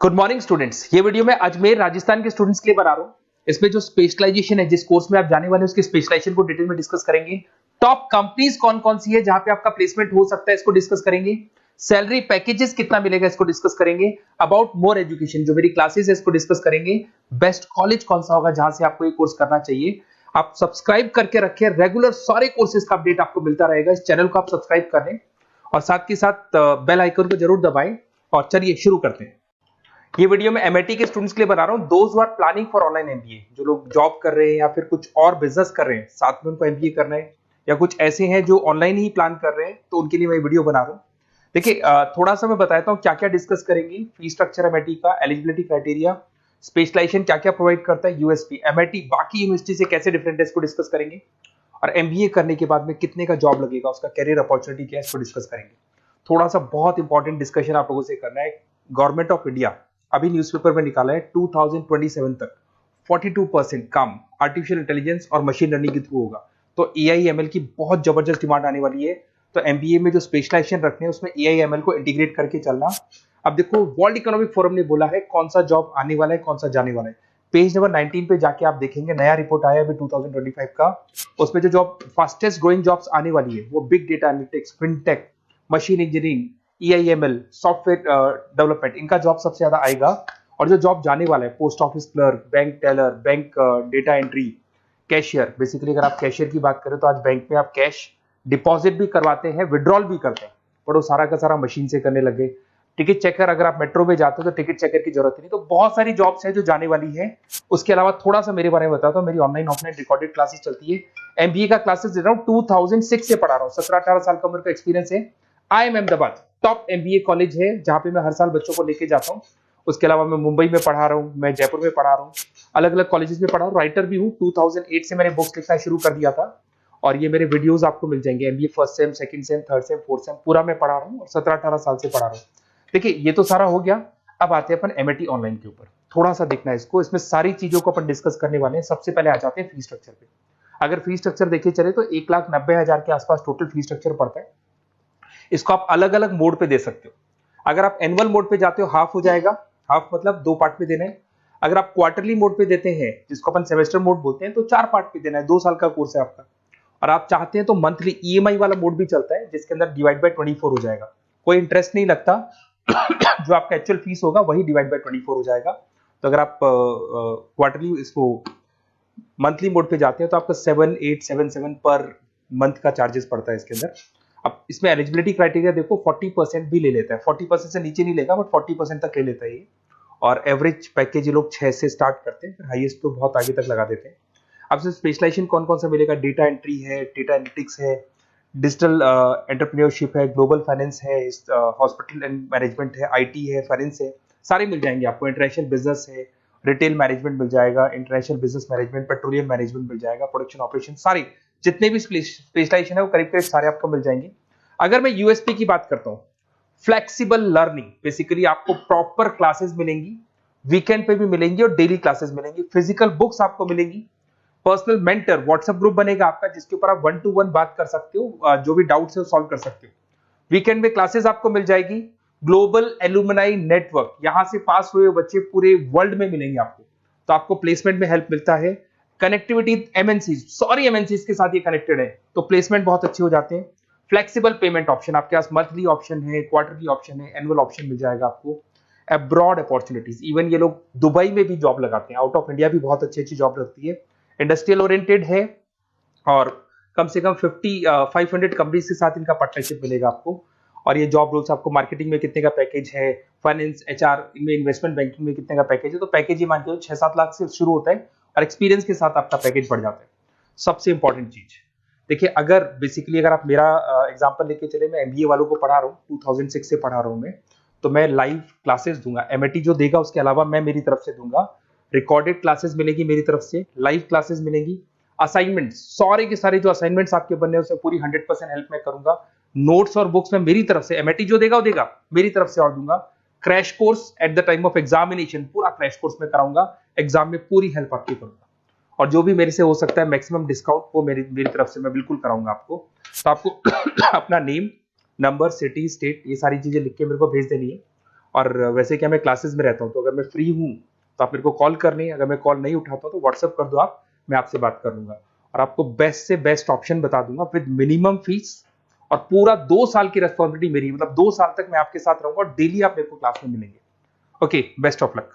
Good morning students. ये video मैं अजमेर राजस्थान के स्टूडेंट्स के लिए बना रहा हूँ। इसमें जो स्पेशलाइजेशन है, जिस कोर्स में आप जाने वाले हैं उसके स्पेशलाइजेशन को डिटेल में डिस्कस करेंगे। टॉप कंपनीज कौन कौन सी है जहां पे आपका प्लेसमेंट हो सकता है, इसको डिस्कस करेंगे। सैलरी पैकेजेस कितना मिलेगा, इसको डिस्कस करेंगे। अबाउट मोर एजुकेशन, जो मेरी क्लासेस है, इसको डिस्कस करेंगे। बेस्ट कॉलेज कौन सा होगा जहां से आपको ये कोर्स करना चाहिए। आप सब्सक्राइब करके रखें, रेगुलर सारे कोर्सेज का अपडेट आपको मिलता रहेगा। इस चैनल को आप सब्सक्राइब कर लें और साथ के साथ बेल आइकन को जरूर दबाएं। और चलिए शुरू करते हैं। ये वीडियो मैं एमआईटी के स्टूडेंट्स के लिए बना रहा हूं। Those who are planning for online MBA, जो लोग जॉब कर रहे हैं या फिर कुछ और बिजनेस कर रहे हैं, साथ में उनको एमबीए करना है, या कुछ ऐसे हैं जो ऑनलाइन ही प्लान कर रहे हैं, तो उनके लिए मैं वीडियो बना रहा हूं। देखिए, थोड़ा सा मैं बताता हूं क्या क्या डिस्कस करेंगे। फी स्ट्रक्चर एमआईटी का, एलिजिबिलिटी क्राइटेरिया, स्पेशलाइजेशन क्या क्या प्रोवाइड करता है, यूएसपी एमआईटी बाकी यूनिवर्सिटी से कैसे डिफरेंट है, इसको डिस्कस करेंगे। और एमबीए करने के बाद में कितने का जॉब लगेगा, उसका कैरियर अपॉर्चुनिटी क्या है, इसको डिस्कस करेंगे। थोड़ा सा बहुत इंपॉर्टेंट डिस्कशन आप लोगों से करना है। गवर्नमेंट ऑफ इंडिया अभी न्यूज़पेपर में निकाला है 2027 तक 42% काम आर्टिफिशियल इंटेलिजेंस और मशीन लर्निंग के थ्रू होगा। तो एआईएमएल की बहुत जबरदस्त डिमांड आने वाली है। तो एमबीए में जो स्पेशलाइजेशन रखने हैं उसमें एआईएमएल को इंटीग्रेट करके चलना। अब देखो, वर्ल्ड इकोनॉमिक फोरम ने बोला है कौन सा जॉब आने वाला है, कौन सा जाने वाला है। पेज नंबर 19 पे जाके आप देखेंगे, नया रिपोर्ट आया अभी 2025 का। उसमें जो जॉब फास्टेस्ट ग्रोइंग जॉब्स आने वाली है वो big data analytics, fintech, machine engineering, AIML, software development, इनका जॉब सबसे ज्यादा आएगा। और जो जॉब जाने वाला है, post office clerk, bank teller, bank data entry, cashier. Basically अगर आप कैशियर की बात करें तो आज बैंक में आप कैश डिपॉजिट भी करवाते हैं, विड्रॉल भी करते हैं, पर वो सारा का सारा मशीन से करने लगे। टिकट चेकर, अगर आप मेट्रो में जाते हो तो टिकट चेकर की जरूरत नहीं। तो बहुत सारी जॉब्स है जो जाने वाली है। उसके अलावा थोड़ा सा मेरे बारे में बताता हूँ। मेरी ऑनलाइन ऑफलाइन रिकॉर्डेड क्लासेस चलती है। एमबीए का क्लासेस दे रहा हूँ, 2006 से पढ़ा रहा हूँ। 17-18 साल का उम्र का एक्सपीरियंस है। IIM Ahmedabad top MBA college है जहां पे मैं हर साल बच्चों को लेके जाता हूँ। उसके अलावा मैं मुंबई में पढ़ा रहा हूँ, मैं जयपुर में पढ़ा रहा हूँ, अलग अलग कॉलेजेस में पढ़ा हूँ। राइटर भी हूँ। 2008 से मैंने बुक्स लिखना शुरू कर दिया था और ये मेरे वीडियोस आपको मिल जाएंगे। MBA first sem, second same, third same, fourth same पूरा मैं पढ़ा रहा हूँ और 17-18 साल से पढ़ा रहा हूँ। देखिए, ये तो सारा हो गया। अब आते हैं अपन एमआईटी ऑनलाइन के ऊपर। थोड़ा सा देखना है इसको, इसमें सारी चीजों को अपन डिस्कस करने वाले हैं। सबसे पहले आ जाते हैं फी स्ट्रक्चर पे। अगर फी स्ट्रक्चर देखे चले तो 1,90,000 के आसपास टोटल फी स्ट्रक्चर पड़ता है। इसको आप अलग अलग मोड पे दे सकते हो। अगर आप एनुअल मोड पे जाते हो हाफ हो जाएगा, हाफ मतलब 2 पार्ट में देना है। अगर आप क्वार्टरली मोड पे देते हैं, जिसको अपन सेमेस्टर मोड बोलते हैं, तो 4 पार्ट पे देना है। 2 साल का कोर्स है आपका। और आप चाहते हैं तो मंथली ईएमआई वाला मोड भी चलता है, जिसके अंदर डिवाइड बाय 24 हो जाएगा। कोई इंटरेस्ट नहीं लगता। जो आपका एक्चुअल फीस होगा वही डिवाइड बाय 24 हो जाएगा। तो अगर आप क्वार्टरली इसको मंथली मोड पे जाते हैं तो आपका 7877 पर मंथ का चार्जेस पड़ता है इसके अंदर। अब इसमें एलिजिबिलिटी क्राइटेरिया देखो, 40% भी ले लेता है। 40% से नीचे नहीं लेगा, बट 40% तक ले लेता है ये। और एवरेज पैकेज ये लोग 6 से स्टार्ट करते हैं, फिर हाईएस्ट तो बहुत आगे तक लगा देते हैं। अब से स्पेशलाइजेशन कौन कौन सा मिलेगा, डेटा एंट्री है, डेटा एनालिटिक्स है, डिजिटल एंटरप्रेन्योरशिप है, ग्लोबल फाइनेंस है, हॉस्पिटल एंड मैनेजमेंट है, आईटी है, फाइनेंस है, सारे मिल जाएंगे आपको। इंटरनेशनल बिजनेस है, रिटेल मैनेजमेंट मिल जाएगा, international business management, petroleum management मिल जाएगा, प्रोडक्शन ऑपरेशन, सारे जितने भी स्पेशलाइजेशन है वो करीब करीब सारे आपको मिल जाएंगे। अगर मैं यूएसपी की बात करता हूं, फ्लेक्सिबल लर्निंग, बेसिकली आपको प्रॉपर क्लासेस मिलेंगी, वीकेंड पे भी मिलेंगी और डेली क्लासेस मिलेंगी। फिजिकल बुक्स आपको मिलेंगी, पर्सनल मेंटर, व्हाट्सएप ग्रुप बनेगा आपका जिसके ऊपर आप 1-to-1 बात कर सकते हो, जो भी डाउट्स है वो सॉल्व कर सकते हो। वीकेंड में क्लासेस आपको मिल जाएगी। ग्लोबल एलुमनाई नेटवर्क, यहां से पास हुए बच्चे पूरे वर्ल्ड में मिलेंगे आपको, तो आपको प्लेसमेंट में हेल्प मिलता है। कनेक्टिविटी एमएनसीज के साथ ये कनेक्टेड है, तो प्लेसमेंट बहुत अच्छे हो जाते हैं। फ्लेक्सिबल पेमेंट ऑप्शन, आपके पास मंथली ऑप्शन है, क्वार्टरली ऑप्शन है, एनुअल ऑप्शन मिल जाएगा आपको। अब्रॉड अपॉर्चुनिटीज, इवन ये लोग दुबई में भी जॉब लगाते हैं, आउट ऑफ इंडिया भी बहुत अच्छी अच्छी जॉब लगती है। इंडस्ट्रियल ओरिएंटेड है और कम से कम 500 कंपनीज के साथ इनका पार्टनरशिप मिलेगा आपको। और ये जॉब रोल्स आपको मार्केटिंग में कितने का पैकेज है, फाइनेंस, एचआर में, इन्वेस्टमेंट बैंकिंग में कितने का पैकेज है, तो पैकेज ही मान के 6-7 लाख से शुरू होता है और एक्सपीरियंस के साथ आपका पैकेज बढ़ जाता है। सबसे इंपॉर्टेंट चीज देखिए, अगर बेसिकली अगर आप मेरा एग्जांपल लेके चले, मैं एमबीए वालों को पढ़ा रहा हूँ, 2006 से पढ़ा रहा हूँ मैं, तो मैं लाइव क्लासेस दूंगा। एमआईटी जो देगा उसके अलावा मैं मेरी तरफ से दूंगा। रिकॉर्डेड क्लासेस मिलेगी मेरी तरफ से, लाइव क्लासेस मिलेंगी। असाइनमेंट, सारे के सारे जो असाइनमेंट्स आपके बनने हैं उसमें पूरी 100% हेल्प मैं करूंगा। नोट्स और बुक्स में मेरी तरफ से, एमआईटी जो देगा वो देगा, मेरी तरफ से और दूंगा। Crash course at the time of examination, पूरा क्रैश कोर्स में कराऊंगा। एग्जाम में पूरी हेल्प आपकी करूंगा और जो भी मेरे से हो सकता है मैक्सिमम डिस्काउंट वो मेरी तरफ से मैं बिल्कुल कराऊंगा आपको। तो आपको अपना नेम, नंबर, सिटी, स्टेट, ये सारी चीजें लिख के मेरे को भेज देनी है। और वैसे क्या मैं क्लासेस में रहता हूँ, तो अगर मैं फ्री हूँ तो आप मेरे को कॉल करनी है, अगर मैं कॉल नहीं उठाता तो व्हाट्सअप कर दो आप, मैं आपसे बात कर लूंगा और आपको बेस्ट से बेस्ट ऑप्शन बता दूंगा विद मिनिमम फीस। और पूरा 2 साल की रेस्पॉन्सिबिलिटी मेरी, मतलब 2 साल तक मैं आपके साथ रहूंगा और डेली आप मेरे को क्लास में मिलेंगे। Okay, best of luck.